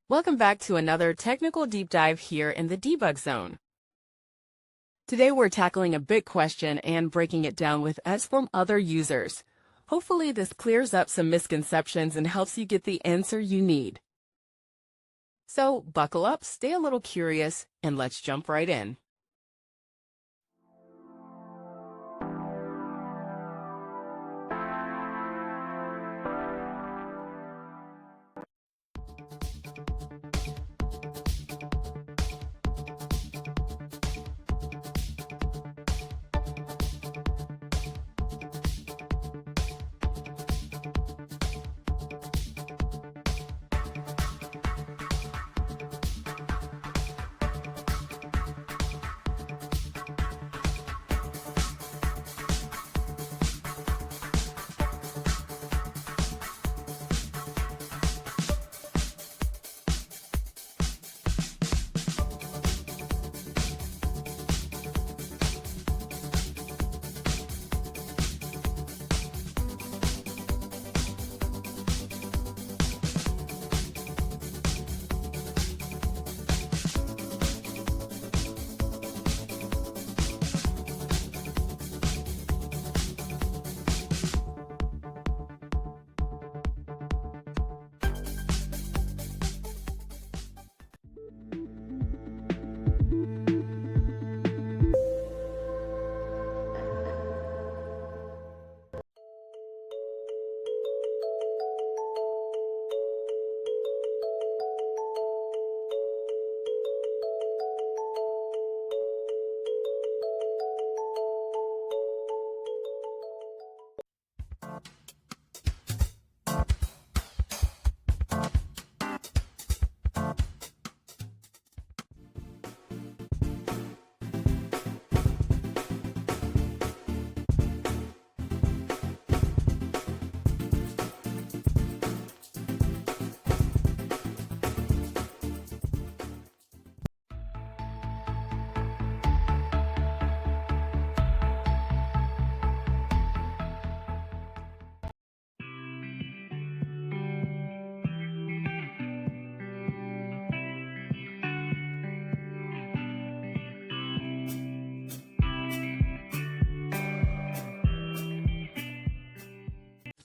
Welcome back to another technical deep dive here in the debug zone. Today we're tackling a big question and breaking it down with us from other users. Hopefully this clears up some misconceptions and helps you get the answer you need. So buckle up, stay a little curious, and let's jump right in.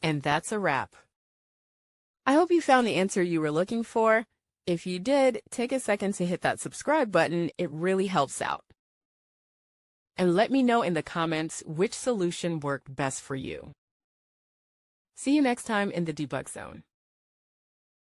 And that's a wrap. I hope you found the answer you were looking for. If you did, take a second to hit that subscribe button. It really helps out. And let me know in the comments which solution worked best for you. See you next time in the debug zone.